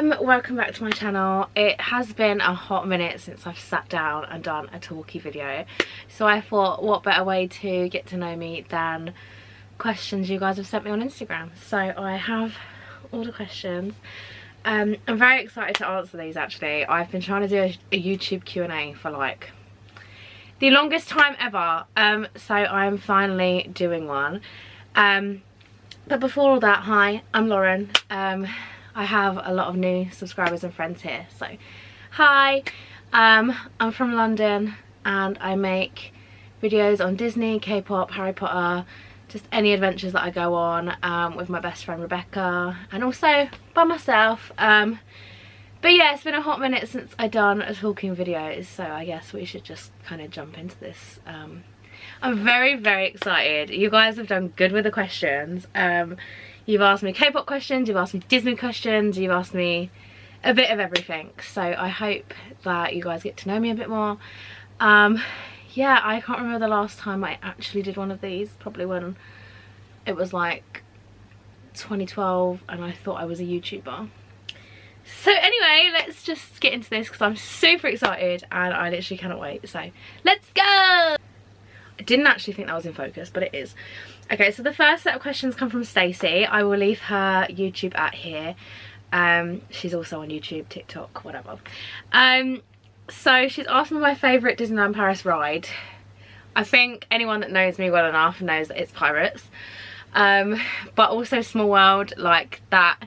welcome back to my channel. It has been a hot minute since I've sat down and done a talkie video, so I thought what better way to get to know me than questions you guys have sent me on Instagram. So I have all the questions. I'm very excited to answer these. Actually, I've been trying to do a YouTube Q&A for like the longest time ever, so I'm finally doing one. But before all that, hi, I'm Lauren. I have a lot of new subscribers and friends here, so hi. I'm from London and I make videos on Disney, K-pop, Harry Potter, just any adventures that I go on with my best friend Rebecca, and also by myself. But yeah, it's been a hot minute since I done a talking video, so I guess we should just kind of jump into this. I'm very excited. You guys have done good with the questions. You've asked me K-pop questions, you've asked me Disney questions, you've asked me a bit of everything. So I hope that you guys get to know me a bit more. Yeah, I can't remember the last time I actually did one of these. Probably when it was like 2012 and I thought I was a YouTuber. So anyway, let's just get into this because I'm super excited and I literally cannot wait. So let's go! I didn't actually think that was in focus, but it is. Okay, so the first set of questions come from Stacey. I will leave her YouTube at here. She's also on YouTube, TikTok, whatever. So she's asked me my favourite Disneyland Paris ride. I think anyone that knows me well enough knows that it's Pirates. But also Small World, like that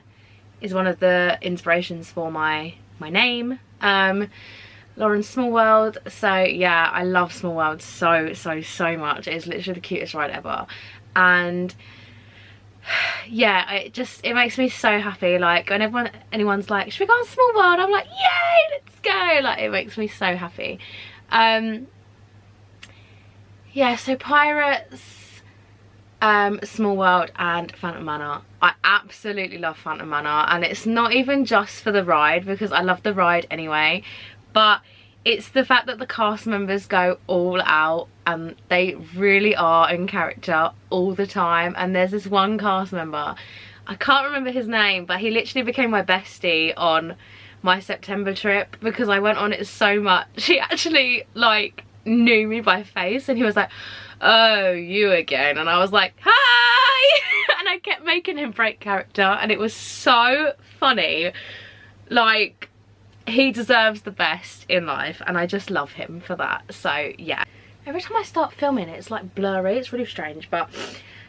is one of the inspirations for my name. Lauren Small World. So yeah, I love Small World so much. It's literally the cutest ride ever. And yeah, it makes me so happy. Like when anyone's like, should we go on Small World? I'm like, yay, let's go. Like it makes me so happy. Yeah, so Pirates, Small World and Phantom Manor. I absolutely love Phantom Manor, and it's not even just for the ride because I love the ride anyway, but it's the fact that the cast members go all out and they really are in character all the time. And there's this one cast member, I can't remember his name, but he literally became my bestie on my September trip because I went on it so much. He actually like knew me by face and he was like, oh, you again? And I was like, hi! And I kept making him break character and it was so funny. Like, he deserves the best in life and I just love him for that. So yeah, every time I start filming it's like blurry, it's really strange. But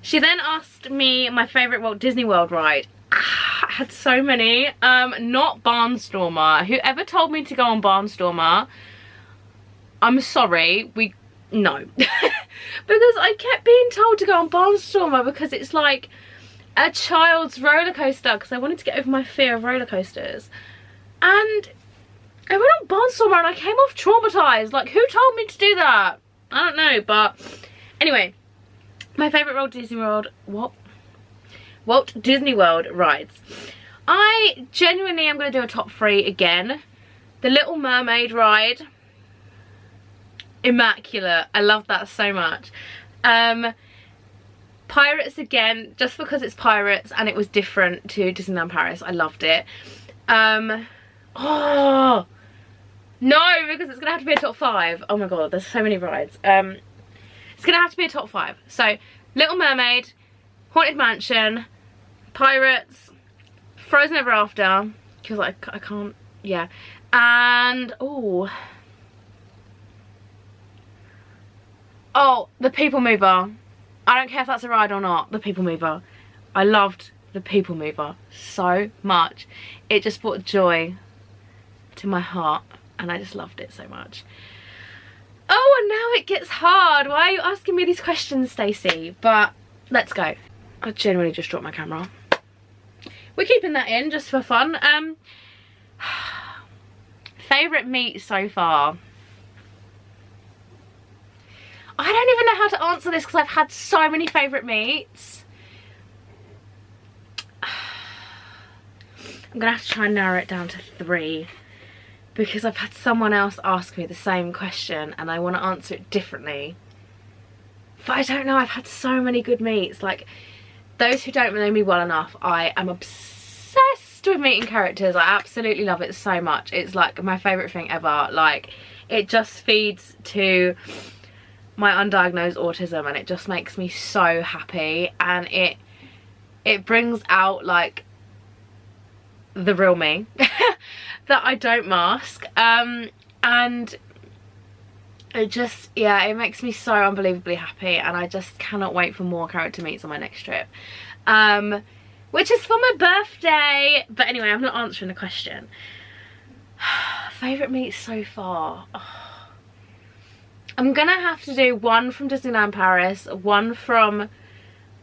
she then asked me my favourite Walt Disney World ride. I had so many. Not Barnstormer. Whoever told me to go on Barnstormer, I'm sorry, no. Because I kept being told to go on Barnstormer because it's like a child's roller coaster, because I wanted to get over my fear of roller coasters. And I went on Barnstormer and I came off traumatized. Like, who told me to do that? I don't know, but anyway, my favourite Walt Disney World rides. I genuinely am going to do a top 3 again. The Little Mermaid ride, immaculate. I love that so much. Pirates again, just because it's Pirates and it was different to Disneyland Paris. I loved it. Oh no, because it's gonna have to be a top 5. Oh my god, there's so many rides. It's gonna have to be a top 5. So Little Mermaid, Haunted Mansion, Pirates, Frozen Ever After, because I can't, yeah, and oh, the People Mover. I don't care if that's a ride or not. The People Mover. I loved the People Mover so much. It just brought joy to my heart and I just loved it so much. Oh, and now it gets hard. Why are you asking me these questions, Stacey? But let's go. I genuinely just dropped my camera. We're keeping that in just for fun. Favourite meat so far. I don't even know how to answer this because I've had so many favourite meats. I'm gonna have to try and narrow it down to 3 because I've had someone else ask me the same question and I want to answer it differently. But I don't know, I've had so many good meats. Like, those who don't know me well enough, I am obsessed obsessed with meeting characters. I absolutely love it so much. It's like my favourite thing ever. Like, it just feeds to my undiagnosed autism, and it just makes me so happy, and it brings out like the real me that I don't mask, and it just, yeah, it makes me so unbelievably happy, and I just cannot wait for more character meets on my next trip, which is for my birthday. But anyway, I'm not answering the question. Favourite meets so far. Oh. I'm gonna have to do one from Disneyland Paris, one from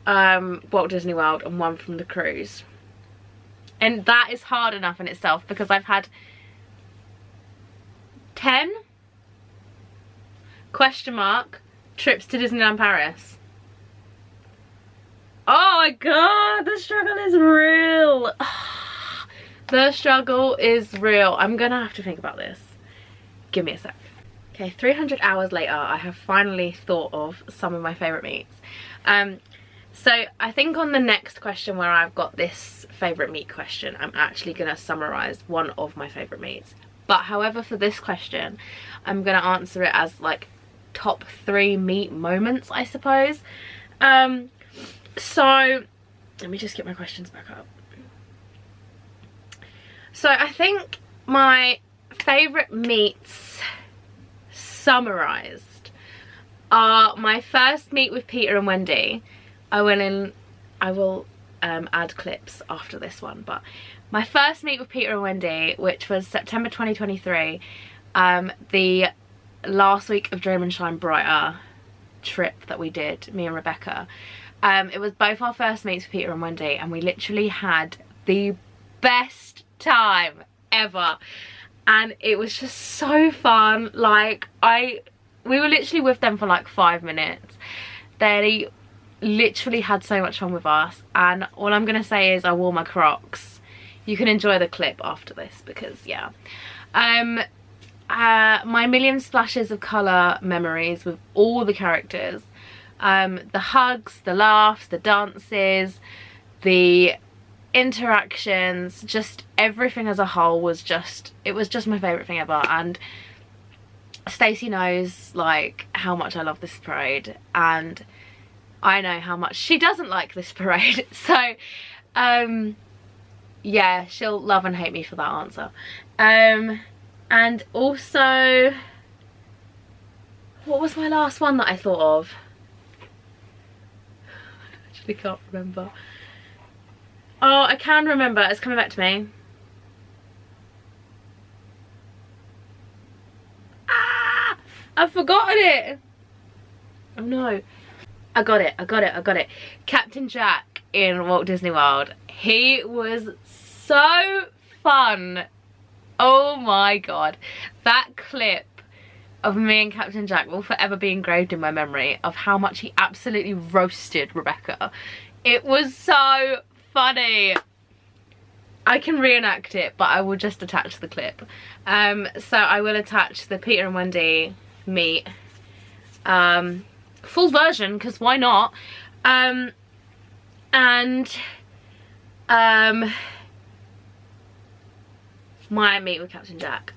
Walt Disney World, and one from the cruise. And that is hard enough in itself, because I've had 10 trips to Disneyland Paris. Oh my god, the struggle is real. The struggle is real. I'm gonna have to think about this. Give me a sec. Okay, 300 hours later, I have finally thought of some of my favourite meets. So I think on the next question, where I've got this favourite meet question, I'm actually going to summarise one of my favourite meets. But however, for this question, I'm going to answer it as like top 3 meet moments, I suppose. So let me just get my questions back up. So I think my favourite meets summarised are my first meet with Peter and Wendy. I will add clips after this one, but my first meet with Peter and Wendy, which was September 2023, the last week of Dream and Shine Brighter trip that we did, me and Rebecca. It was both our first meets with Peter and Wendy, and we literally had the best time ever, and it was just so fun. Like, we were literally with them for like 5 minutes. They literally had so much fun with us, and all I'm gonna say is I wore my Crocs. You can enjoy the clip after this, because yeah. My million splashes of colour memories with all the characters, the hugs, the laughs, the dances, the interactions, just everything as a whole was just, it was just my favourite thing ever. And Stacey knows like how much I love this parade, and I know how much she doesn't like this parade. So yeah, she'll love and hate me for that answer. And also, what was my last one that I thought of? I actually can't remember. Oh, I can remember, it's coming back to me. Ah, I've forgotten it. Oh no. I got it. Captain Jack in Walt Disney World. He was so fun. Oh my god. That clip of me and Captain Jack will forever be engraved in my memory, of how much he absolutely roasted Rebecca. It was so funny. I can reenact it, but I will just attach the clip. So I will attach the Peter and Wendy meet full version, because why not? My meet with Captain Jack.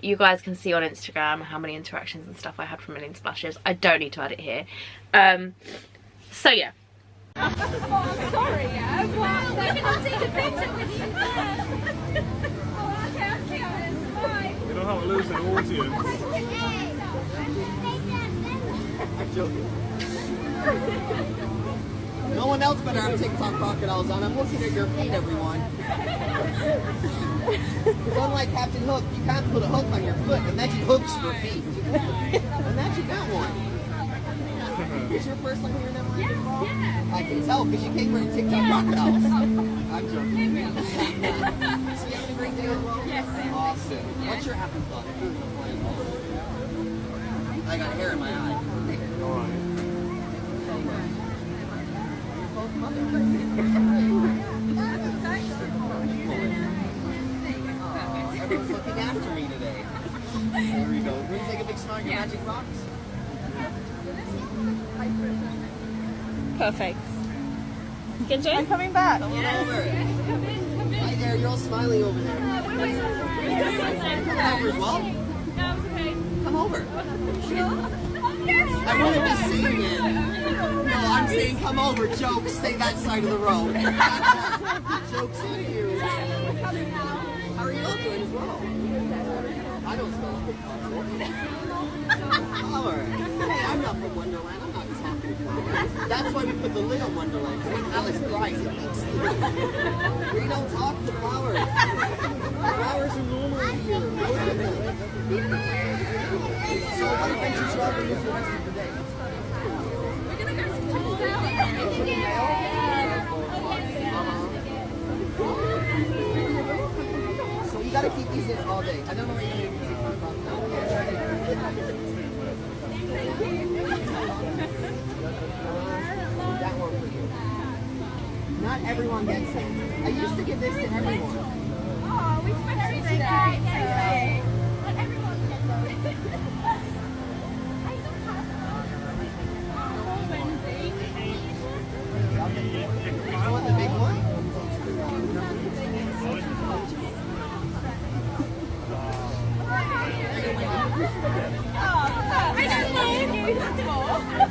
You guys can see on Instagram how many interactions and stuff I had from Million Splashes. I don't need to add it here. So yeah. Oh, I'm sorry, yeah. Well, I cannot take a picture with you. Oh, okay, I'll see how it is. Bye. You know how to lose an audience. I'm joking. No one else better have TikTok crocodiles on. I'm looking at your feet, everyone. Because unlike Captain Hook, you can't put a hook on your foot. Imagine hooks for feet. Imagine that one. Is your first time hearing that one? Yeah. I can tell because you came wearing TikTok crocodiles. I'm joking. So you having a great day as well? Yes, ma'am. Awesome. Yeah. What's your happy thought? I got hair in my eye. Alright. Everyone's looking after me today. There we go. Will you take a big smile at your magic box? Perfect. Kinjay, I'm coming back. Come on over. Hi there, you're all smiling over there. Come over as well? Come over. I want to be seen it. No, I'm saying come over. Jokes, stay that side of the road. Jokes on you. How are you all doing as well? I don't smell like a flower. Hey, I'm not from Wonderland. I'm not talking flowers. That's why we put the lid on Wonderland. When Alice cries, it leaks through. We don't talk to flowers. Flowers are normal here. So what adventures are we for the rest of the day? We're gonna go to So you gotta keep these in all day. I don't know what you're gonna do. That one for you. Not everyone gets it. I used to give this to everyone. Oh, we spent everything. Yay. Let everyone get those. You want the big one?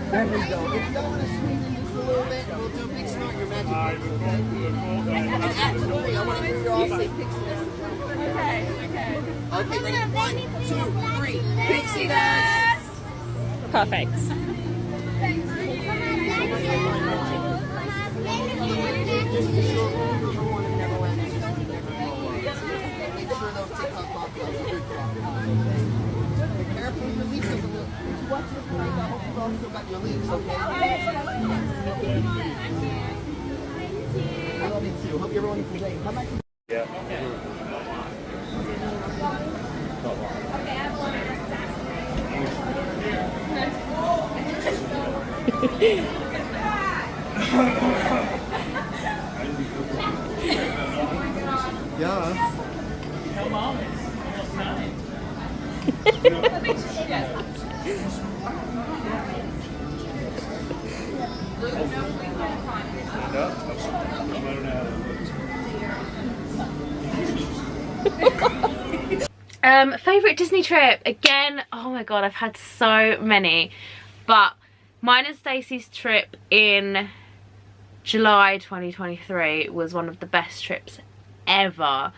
There we go. If you don't want to squeeze in just a little bit, we'll do a big snort your magic picks, okay? And after 3, I want to hear you all say pixie dust. Okay, ready? 1, 2, 3. Pixie dust! Perfect. Just a short one, number 1 in Neverland. It's just never go away. Make sure those TikTok crocodiles are good crocodiles. Be careful with your leaves. If you watch this break, I hope you've all still got your leaves, okay? I love you too. Hope you're everyone today. Come back. Yeah. Favorite Disney trip? Again, oh my god, I've had so many, but mine and Stacey's trip in July 2023 was one of the best trips ever.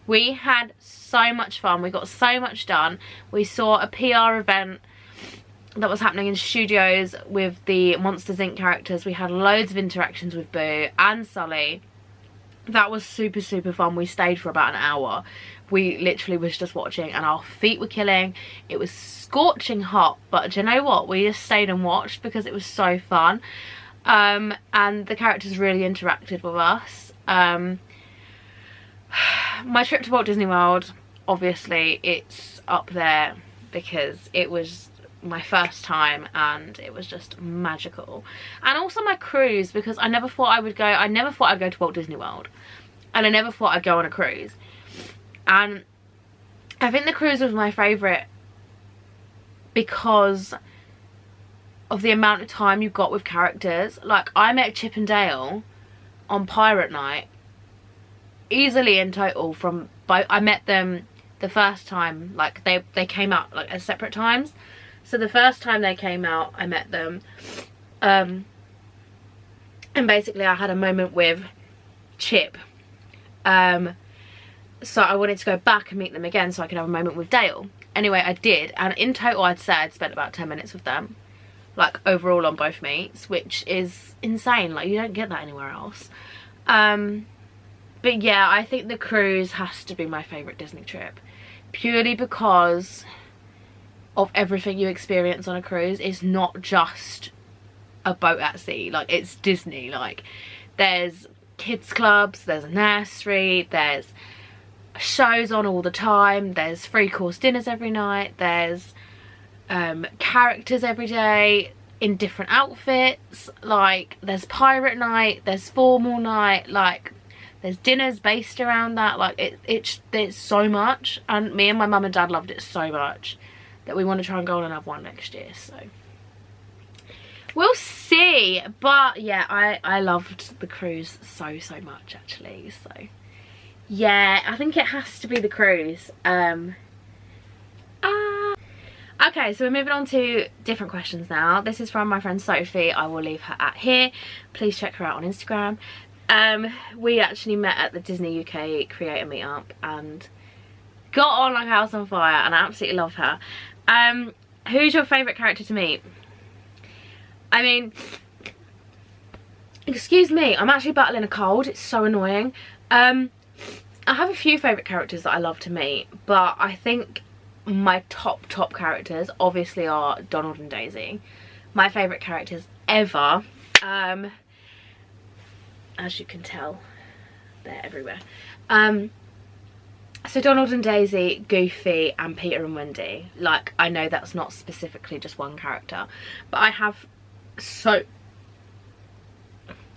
We had so much fun. We got so much done. We saw a PR event that was happening in studios with the Monsters Inc. characters. We had loads of interactions with Boo and Sully. That was super fun. We stayed for about an hour. We literally was just watching and our feet were killing. It was scorching hot, but do you know what? We just stayed and watched because it was so fun. And the characters really interacted with us. My trip to Walt Disney World, obviously it's up there because it was my first time and it was just magical. And also my cruise, because I never thought I'd go to Walt Disney World, and I never thought I'd go on a cruise. And I think the cruise was my favourite because of the amount of time you got with characters. Like, I met Chip and Dale on Pirate Night, easily in total I met them the first time, like they came out like at separate times. So the first time they came out, I met them, and basically I had a moment with Chip, so I wanted to go back and meet them again so I could have a moment with Dale. Anyway, I did, and in total I'd say I'd spent about 10 minutes with them, like overall on both meets, which is insane. Like, you don't get that anywhere else. But yeah, I think the cruise has to be my favourite Disney trip, purely because of everything you experience on a cruise. It's not just a boat at sea, like, it's Disney. Like, there's kids clubs, there's a nursery, there's shows on all the time, there's 3-course dinners every night, there's characters every day in different outfits, like there's pirate night, there's formal night, like there's dinners based around that. Like, it's so much, and me and my mum and dad loved it so much that we want to try and go on another one next year, so we'll see. But yeah, I loved the cruise so much actually, so Yeah, I think it has to be the cruise. Okay, so we're moving on to different questions now. This is from my friend Sophie. I will leave her at here. Please check her out on Instagram. We actually met at the Disney UK Creator Meetup and got on like a house on fire, and I absolutely love her. Who's your favourite character to meet? I mean, excuse me, I'm actually battling a cold. It's so annoying. I have a few favourite characters that I love to meet, but I think my top characters obviously are Donald and Daisy. My favourite characters ever. As you can tell, they're everywhere. So Donald and Daisy, Goofy, and Peter and Wendy. Like, I know that's not specifically just one character, but I have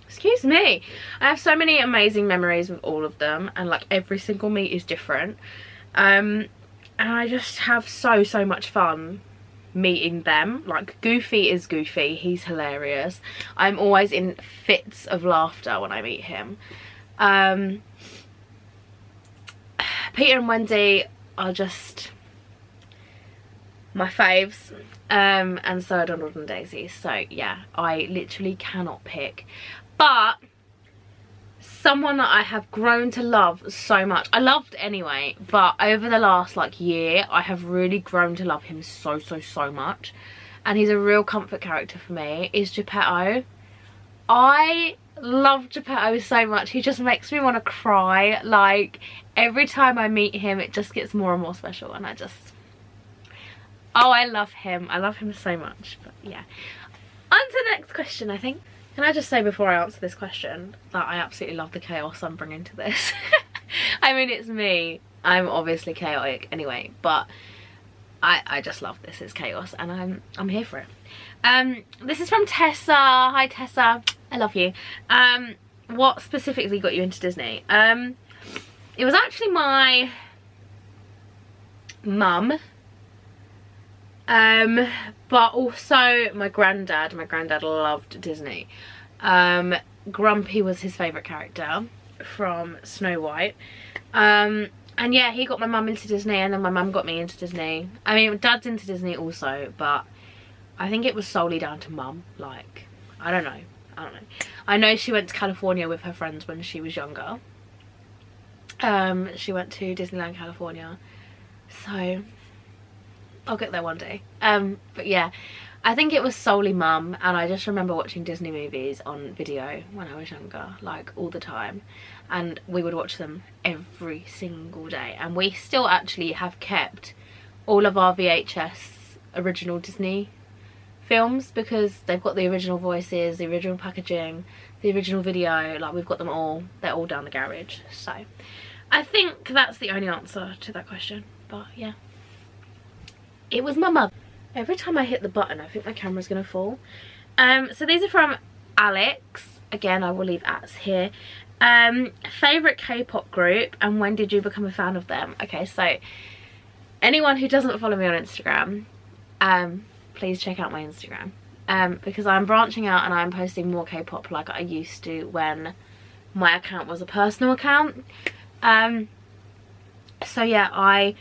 excuse me, I have so many amazing memories with all of them, and like every single meet is different. And I just have so much fun meeting them. Like, Goofy is Goofy, he's hilarious. I'm always in fits of laughter when I meet him. Peter and Wendy are just my faves, and so are Donald and Daisy. So yeah, I literally cannot pick, but someone that I have grown to love so much, I loved anyway, but over the last like year I have really grown to love him so much, and he's a real comfort character for me, is Geppetto. I love Geppetto so much. He just makes me want to cry. Like, every time I meet him it just gets more and more special, and I love him. I love him so much. But yeah, on to the next question, I think. Can I just say before I answer this question that I absolutely love the chaos I'm bringing to this. I mean, it's me. I'm obviously chaotic anyway, but I just love this. It's chaos, and I'm here for it. This is from Tessa. Hi Tessa, I love you. What specifically got you into Disney? It was actually my mum, but also my granddad. My granddad loved Disney. Grumpy was his favourite character from Snow White. And yeah, he got my mum into Disney, and then my mum got me into Disney. I mean, Dad's into Disney also, but I think it was solely down to mum. Like, I don't know. I know she went to California with her friends when she was younger. She went to Disneyland California, so I'll get there one day. But yeah, I think it was solely mum, and I just remember watching Disney movies on video when I was younger, like all the time, and we would watch them every single day. And we still actually have kept all of our VHS original Disney films, because they've got the original voices, the original packaging, the original video. Like, we've got them all. They're all down the garage. So I think that's the only answer to that question. But yeah, it was my mother. Every time I hit the button I think my camera's gonna fall. So these are from Alex. Again, I will leave ats here. Favourite K-pop group, and when did you become a fan of them? Okay, so anyone who doesn't follow me on Instagram, please check out my Instagram, because I'm branching out and I'm posting more K-pop like I used to when my account was a personal account. So yeah, I'm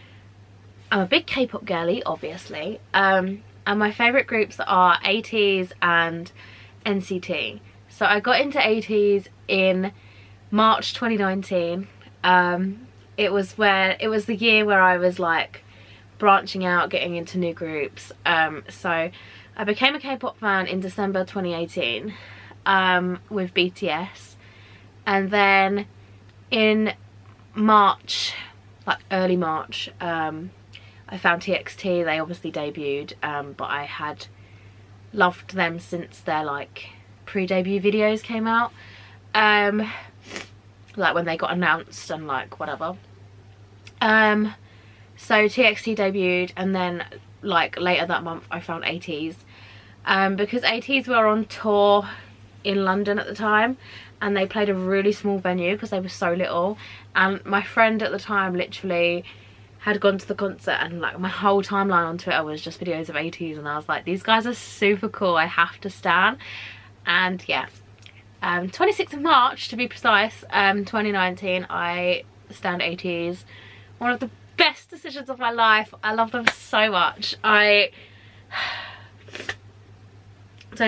a big K-pop girly, obviously, and my favourite groups are ATEEZ and NCT. So I got into ATEEZ in March 2019. It was the year where I was like branching out, getting into new groups. So I became a K-pop fan in December 2018 with BTS, and then in March, like early March, I found TXT. They obviously debuted, but I had loved them since their like pre-debut videos came out, like when they got announced and like whatever. So TXT debuted, and then like later that month I found ATEEZ, because ATEEZ were on tour in London at the time, and they played a really small venue because they were so little, and my friend at the time literally had gone to the concert, and like my whole timeline on Twitter was just videos of ATEEZ, and I was like, these guys are super cool, I have to stan. And yeah, 26th of March to be precise, 2019, I Stand ATEEZ. One of the best decisions of my life. I love them so much. Don't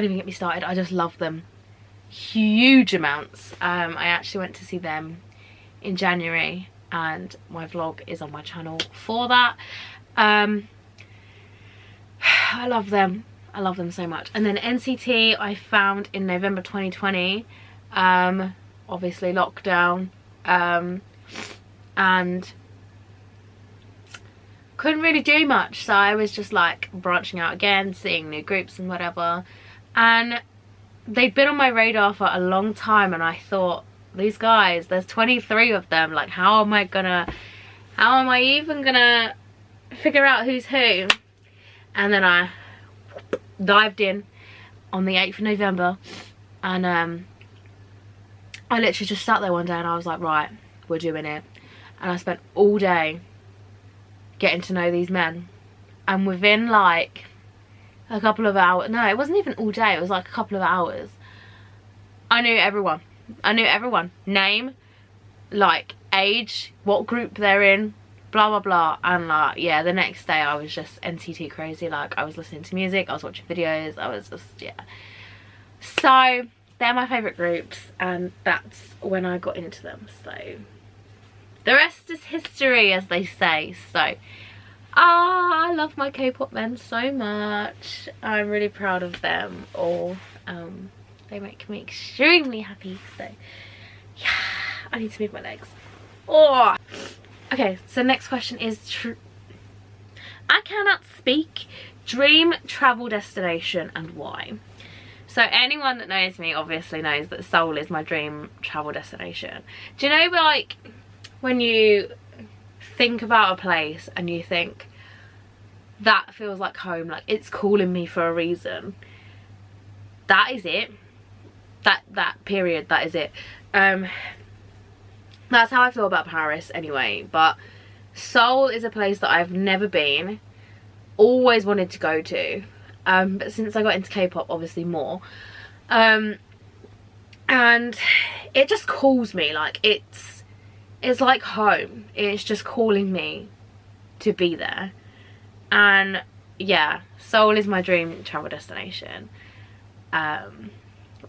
even get me started. I just love them huge amounts. I actually went to see them in January and my vlog is on my channel for that. I love them. I love them so much. And then NCT I found in November 2020. Obviously lockdown. And couldn't really do much, so I was just like branching out again, seeing new groups and whatever. And they'd been on my radar for a long time, and I thought, these guys, there's 23 of them, like how am I even gonna figure out who's who? And then I dived in on the 8th of November, and I literally just sat there one day and I was like, right, we're doing it. And I spent all day getting to know these men, and within like a couple of hours, no, it wasn't even all day, it was like a couple of hours, I knew everyone. I knew everyone, name, like age, what group they're in, blah blah blah. And like, yeah, the next day I was just NCT crazy. Like I was listening to music, I was watching videos, I was just, yeah. So they're my favourite groups, and that's when I got into them. So the rest is history, as they say. So I love my K-pop men so much. I'm really proud of them all. They make me extremely happy. So yeah, I need to move my legs. Oh, okay, so next question is I cannot speak. Dream travel destination and why? So anyone that knows me obviously knows that Seoul is my dream travel destination. Do you know, like, when you think about a place and you think, that feels like home, like it's calling me for a reason? That is it. That period, that is it. That's how I feel about Paris anyway. But Seoul is a place that I've never been, always wanted to go to. But since I got into K-pop, obviously more. And it just calls me, like it's like home. It's just calling me to be there. And yeah, Seoul is my dream travel destination.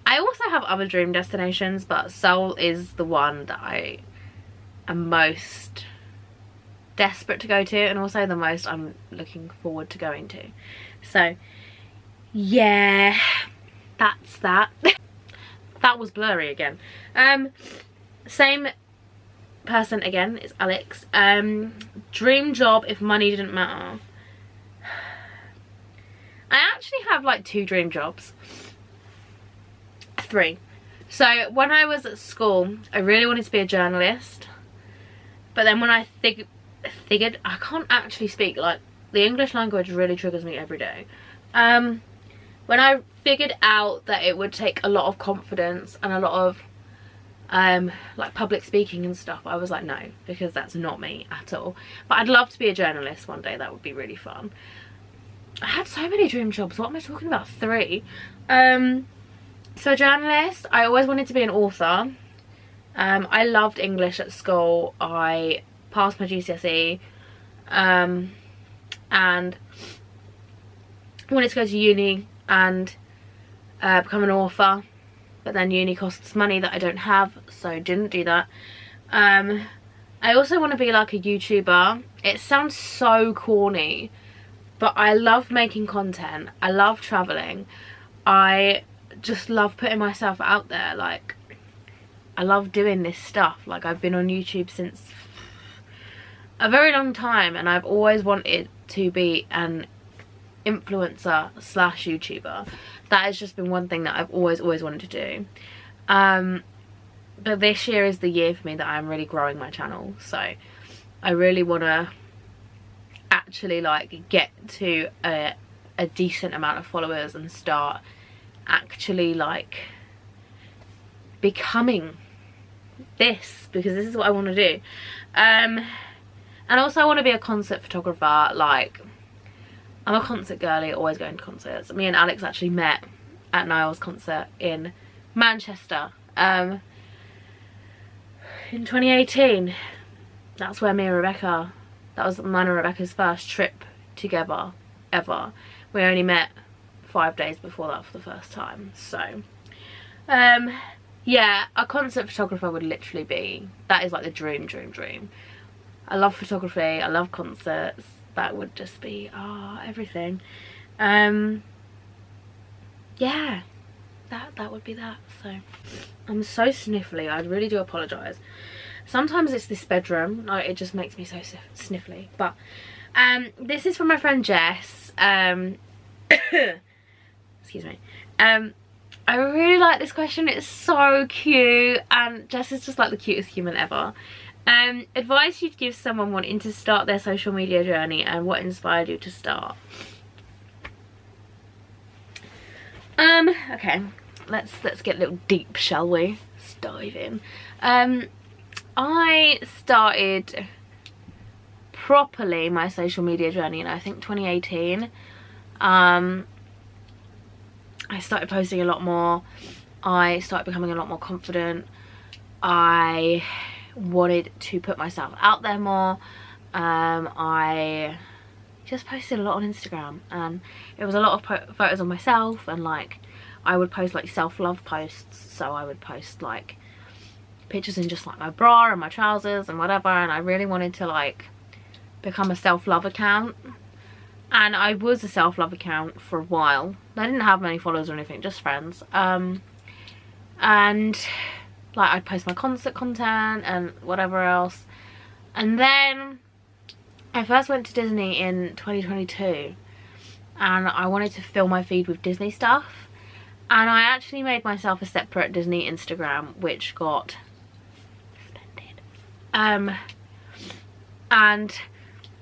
I also have other dream destinations, but Seoul is the one that I am most desperate to go to, and also the most I'm looking forward to going to. So yeah, that's that. That was blurry again. Same person again, it's Alex. Dream job if money didn't matter. I actually have like 2 dream jobs. 3. So when I was at school, I really wanted to be a journalist, but then when I figured I can't actually speak, like the English language really triggers me every day. When I figured out that it would take a lot of confidence and a lot of like public speaking and stuff, I was like, no, because that's not me at all. But I'd love to be a journalist one day. That would be really fun. I had so many dream jobs. What am I talking about? 3. So a journalist. I always wanted to be an author. I loved English at school. I passed my GCSE and wanted to go to uni and become an author, but then uni costs money that I don't have, so didn't do that. I also want to be like a YouTuber. It sounds so corny, but I love making content. I love traveling. I just love putting myself out there. Like, I love doing this stuff. Like, I've been on YouTube since a very long time, and I've always wanted to be an influencer / YouTuber. That has just been one thing that I've always wanted to do. But this year is the year for me that I'm really growing my channel, so I really want to actually like get to a decent amount of followers and start actually like becoming this, because this is what I want to do. And also I want to be a concert photographer. Like, I'm a concert girly, always going to concerts. Me and Alex actually met at Niall's concert in Manchester in 2018. that's where me and Rebecca, that was mine and Rebecca's first trip together ever. We only met 5 days before that for the first time. So yeah, a concert photographer would literally be, that is like the dream. I love photography, I love concerts. That would just be everything. Yeah, that would be that. So I'm so sniffly, I really do apologise. Sometimes it's this bedroom, like, it just makes me so sniffly. But this is from my friend Jess. Excuse me. I really like this question, it's so cute, and Jess is just like the cutest human ever. Advice you'd give someone wanting to start their social media journey, and what inspired you to start? Okay, let's get a little deep, shall we? Let's dive in. I started properly my social media journey in, I think, 2018. I started posting a lot more. I started becoming a lot more confident. I wanted to put myself out there more. I just posted a lot on Instagram, and it was a lot of photos of myself, and like I would post like self-love posts. So I would post like pictures in just like my bra and my trousers and whatever, and I really wanted to like become a self-love account. And I was a self-love account for a while. I didn't have many followers or anything, just friends. And like I'd post my concert content and whatever else. And then I first went to Disney in 2022, and I wanted to fill my feed with Disney stuff. And I actually made myself a separate Disney Instagram, which got suspended. And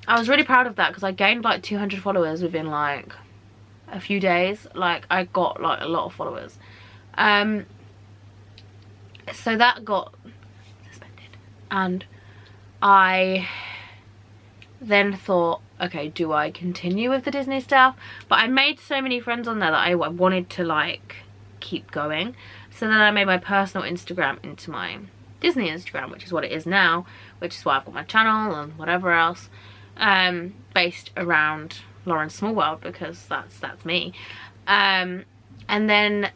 I was really proud of that, because I gained like 200 followers within like a few days. Like I got like a lot of followers. So that got suspended, and I then thought, okay, do I continue with the Disney stuff? But I made so many friends on there that I wanted to like keep going. So then I made my personal Instagram into my Disney Instagram, which is what it is now, which is why I've got my channel and whatever else. Based around Lauren Smallworld, because that's me. And then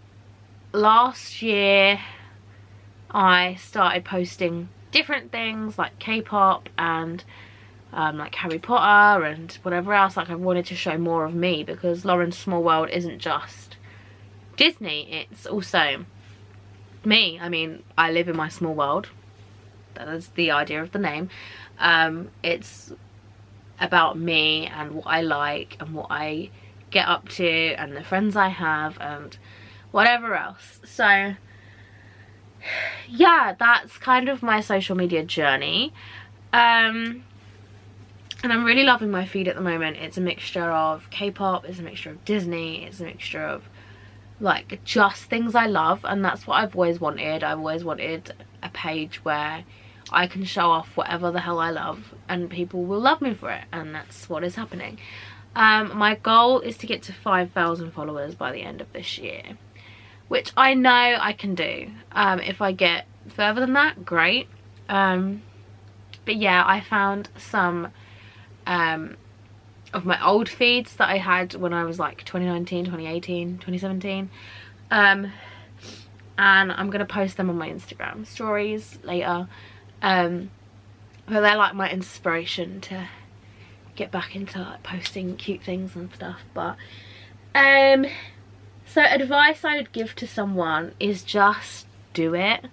last year I started posting different things like K-pop and like Harry Potter and whatever else. Like I wanted to show more of me, because Lauren Smallworld isn't just Disney, it's also me. I mean, I live in my small world. That is the idea of the name. It's about me and what I like and what I get up to and the friends I have and whatever else. So yeah, that's kind of my social media journey. And I'm really loving my feed at the moment. It's a mixture of K-pop, it's a mixture of Disney, it's a mixture of like just things I love, and that's what I've always wanted. I've always wanted a page where I can show off whatever the hell I love and people will love me for it, and that's what is happening. My goal is to get to 5,000 followers by the end of this year, which I know I can do. If I get further than that, great. But yeah, I found some of my old feeds that I had when I was like 2019, 2018, 2017. And I'm going to post them on my Instagram stories later. But they're like my inspiration to get back into like posting cute things and stuff. But so advice I would give to someone is just do it.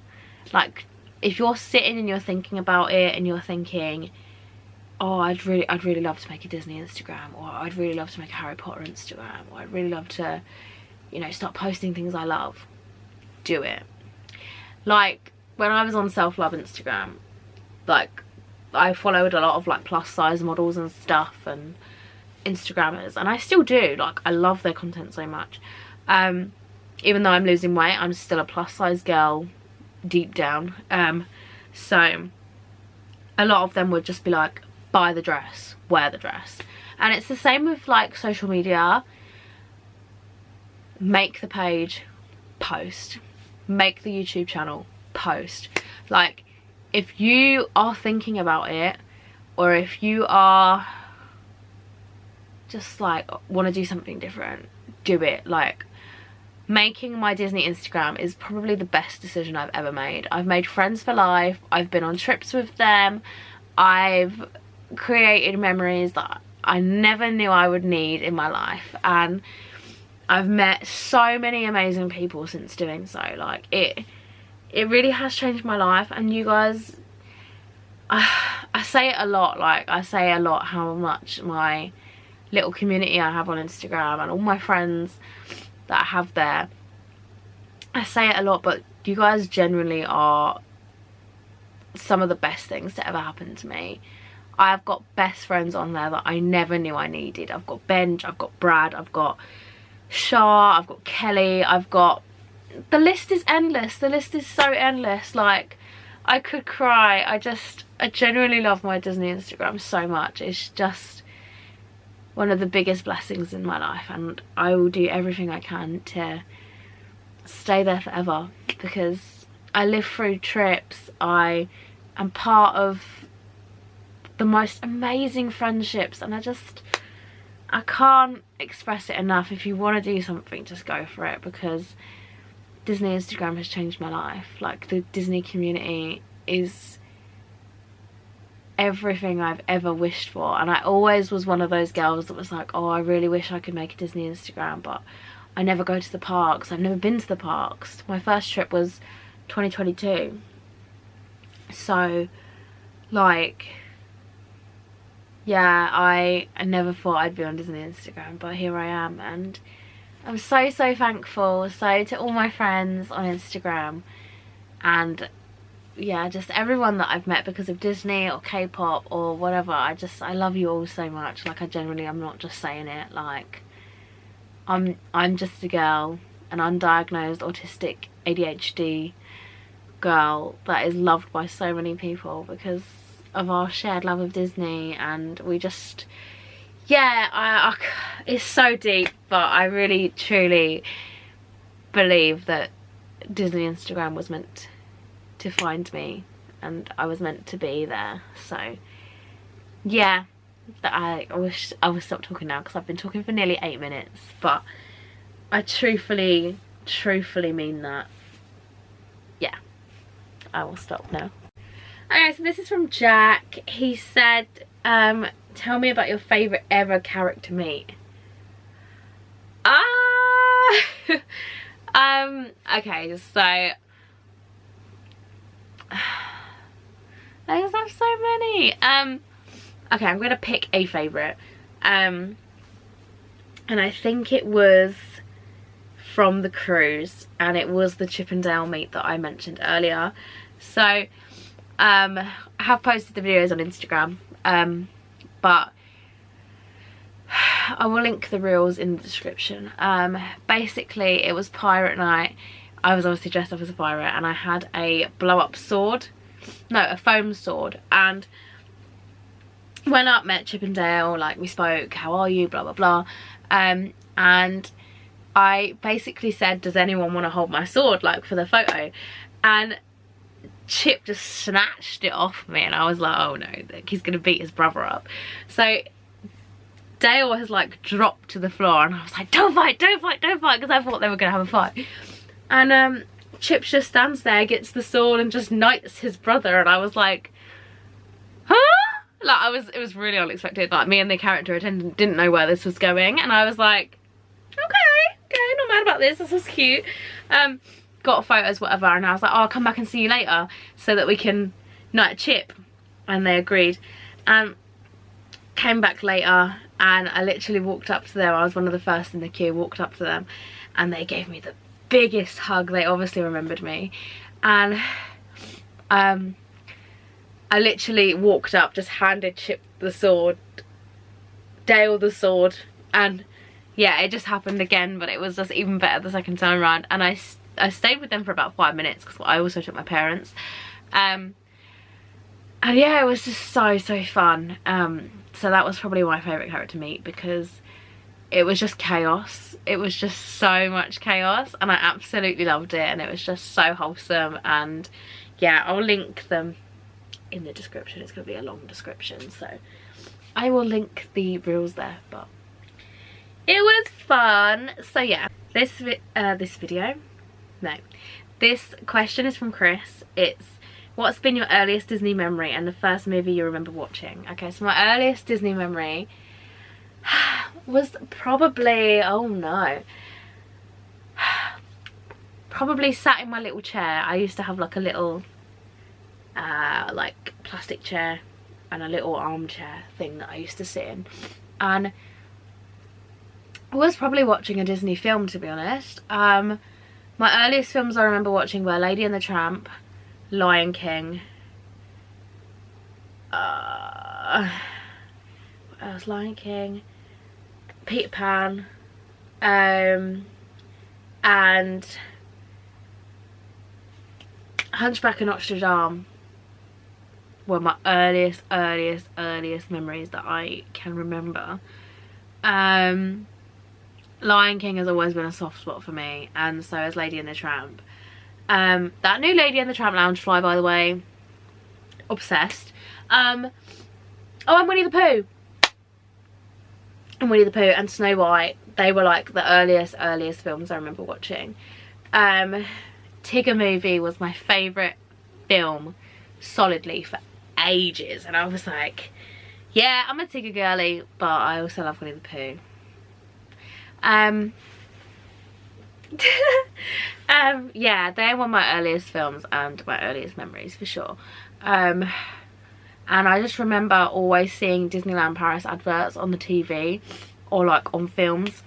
Like if you're sitting and you're thinking about it and you're thinking, oh, I'd really love to make a Disney Instagram, or I'd really love to make a Harry Potter Instagram, or I'd really love to, you know, start posting things I love. Do it. Like when I was on self-love Instagram, like I followed a lot of like plus size models and stuff and Instagrammers, and I still do. Like I love their content so much. Even though I'm losing weight, I'm still a plus size girl deep down. So a lot of them would just be like, buy the dress, wear the dress. And it's the same with like social media. Make the page, post. Make the YouTube channel, post. Like if you are thinking about it, or if you are just like want to do something different, do it. Like, making my Disney Instagram is probably the best decision I've ever made. I've made friends for life, I've been on trips with them, I've created memories that I never knew I would need in my life, and I've met so many amazing people since doing so. Like, it really has changed my life. And you guys, I say it a lot, like I say a lot how much my little community I have on Instagram and all my friends that I have there, I say it a lot, but you guys genuinely are some of the best things to ever happen to me. I've got best friends on there that I never knew I needed. I've got Benj, I've got Brad, I've got Shah, I've got Kelly, I've got, the list is endless. The list is so endless. Like, I could cry. I genuinely love my Disney Instagram so much. It's just one of the biggest blessings in my life, and I will do everything I can to stay there forever, because I live through trips. I am part of the most amazing friendships, and I can't express it enough. If you want to do something, just go for it, because Disney Instagram has changed my life. Like, the Disney community is everything I've ever wished for, and I always was one of those girls that was like, oh, I really wish I could make a Disney Instagram, but I never go to the parks. I've never been to the parks. My first trip was 2022, so like, yeah, I never thought I'd be on Disney Instagram, but here I am, and I'm so thankful. So to all my friends on Instagram, and yeah, just everyone that I've met because of Disney or K-pop or whatever, I love you all so much. Like, I'm not just saying it. Like, I'm just a girl, an undiagnosed autistic ADHD girl that is loved by so many people because of our shared love of Disney. And we just, yeah, it's so deep, but I really truly believe that Disney Instagram was meant to find me, and I was meant to be there. So yeah, that I wish I would stop talking now, because I've been talking for nearly 8 minutes, but I truthfully mean that. Yeah, I will stop now. Okay, so this is from Jack. He said, tell me about your favourite ever character meet. Okay, so I just have so many. Okay, I'm gonna pick a favourite, and I think it was from the cruise, and it was the Chip and Dale meet that I mentioned earlier. So I have posted the videos on Instagram, but I will link the reels in the description. Basically, it was pirate night. I was obviously dressed up as a pirate, and I had a blow-up sword, no, a foam sword, and went up, met Chip and Dale, like, we spoke, how are you, blah blah blah, and I basically said, does anyone want to hold my sword, like, for the photo? And Chip just snatched it off me, and I was like, oh no, he's gonna beat his brother up. So Dale has like dropped to the floor, and I was like, don't fight, don't fight, don't fight, because I thought they were gonna have a fight. And Chip just stands there, gets the sword, and just knights his brother, and I was like, huh? Like, it was really unexpected. Like, me and the character attendant didn't know where this was going, and I was like, okay, not mad about this was cute. Got photos, whatever, and I was like, oh, I'll come back and see you later so that we can knight Chip, and they agreed. Came back later, and I literally walked up to them. I was one of the first in the queue, walked up to them, and they gave me the biggest hug. They obviously remembered me, and I literally walked up, just handed Chip the sword, Dale the sword, and yeah, it just happened again, but it was just even better the second time around. And I stayed with them for about 5 minutes, because I also took my parents, and yeah, it was just so fun. So that was probably my favourite character meet, because it was just chaos. It was just so much chaos, and I absolutely loved it, and it was just so wholesome. And yeah, I'll link them in the description. It's going to be a long description, so I will link the reels there. But it was fun. So yeah, this question is from Chris. It's, what's been your earliest Disney memory and the first movie you remember watching? Okay, so my earliest Disney memory was probably, oh no, probably sat in my little chair. I used to have like a little like plastic chair and a little armchair thing that I used to sit in, and I was probably watching a Disney film, to be honest. My earliest films I remember watching were Lady and the Tramp, Lion King, what else? Lion King, Peter Pan, and Hunchback of Notre Dame were my earliest memories that I can remember. Lion King has always been a soft spot for me, and so has Lady and the Tramp. That new Lady and the Tramp Loungefly, by the way, obsessed. Oh, and Winnie the Pooh. And Winnie the Pooh and Snow White, they were like the earliest films I remember watching. Tigger movie was my favourite film solidly for ages, and I was like, yeah, I'm a Tigger girly, but I also love Winnie the Pooh. Yeah, they were my earliest films and my earliest memories for sure. And I just remember always seeing Disneyland Paris adverts on the TV or like on films,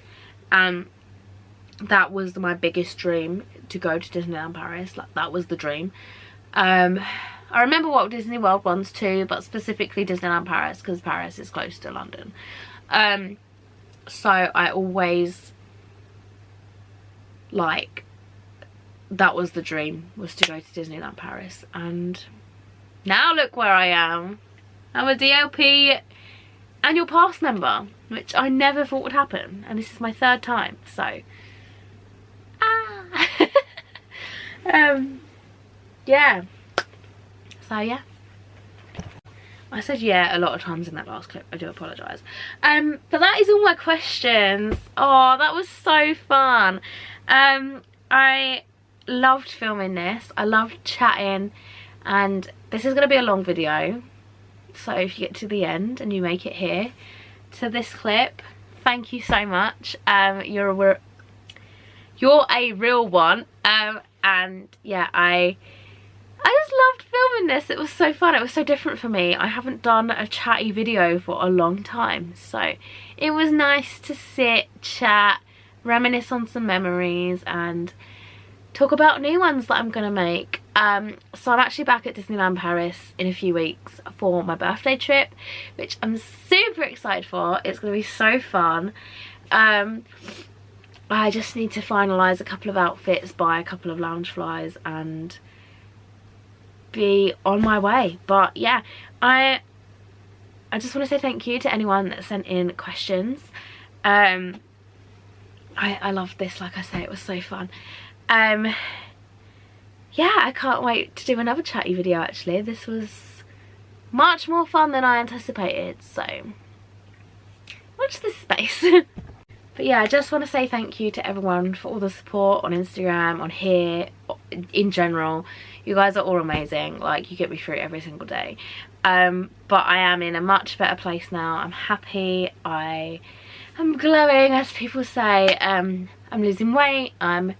and that was my biggest dream, to go to Disneyland Paris. Like, that was the dream. I remember Walt Disney World once too, but specifically Disneyland Paris because Paris is close to London. So I always, like, that was the dream, was to go to Disneyland Paris, and now look where I am. I'm a DLP annual pass member, which I never thought would happen, and this is my 3rd time, so yeah, so yeah, I said yeah a lot of times in that last clip. I do apologise. But that is all my questions. Oh, that was so fun. I loved filming this. I loved chatting, and this is going to be a long video, so if you get to the end and you make it here to this clip, thank you so much. You're a real one. And yeah, I just loved filming this. It was so fun. It was so different for me. I haven't done a chatty video for a long time, so it was nice to sit, chat, reminisce on some memories, and talk about new ones that I'm gonna make. So I'm actually back at Disneyland Paris in a few weeks for my birthday trip, which I'm super excited for. It's gonna be so fun. I just need to finalise a couple of outfits, buy a couple of Loungeflies, and be on my way. But yeah, I just want to say thank you to anyone that sent in questions. I loved this, like I say, it was so fun. Yeah, I can't wait to do another chatty video actually. This was much more fun than I anticipated, so watch this space. But yeah, I just want to say thank you to everyone for all the support on Instagram, on here, in general. You guys are all amazing. Like, you get me through every single day. But I am in a much better place now. I'm happy. I am glowing, as people say. I'm losing weight. I'm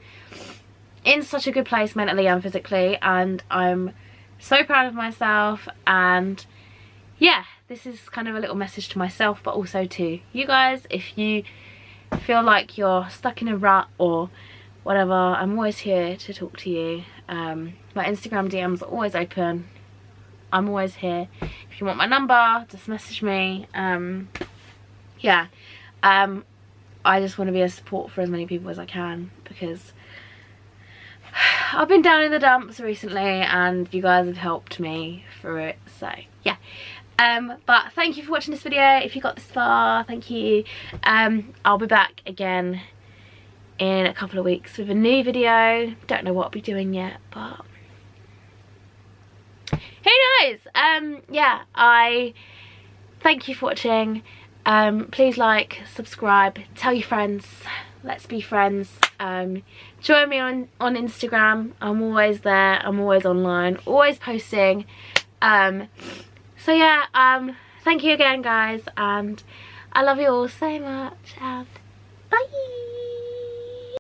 in such a good place mentally and physically, and I'm so proud of myself. And yeah, this is kind of a little message to myself, but also to you guys. If you feel like you're stuck in a rut or whatever, I'm always here to talk to you. My Instagram DMs are always open. I'm always here. If you want my number, just message me. Yeah, I just want to be a support for as many people as I can, because I've been down in the dumps recently and you guys have helped me through it, so yeah. But thank you for watching this video. If you got this far, thank you. I'll be back again in a couple of weeks with a new video. Don't know what I'll be doing yet, but who knows? Yeah, I thank you for watching. Please like, subscribe, tell your friends. Let's be friends. Join me on Instagram. I'm always there. I'm always online, always posting. So yeah, thank you again, guys, and I love you all so much, and bye.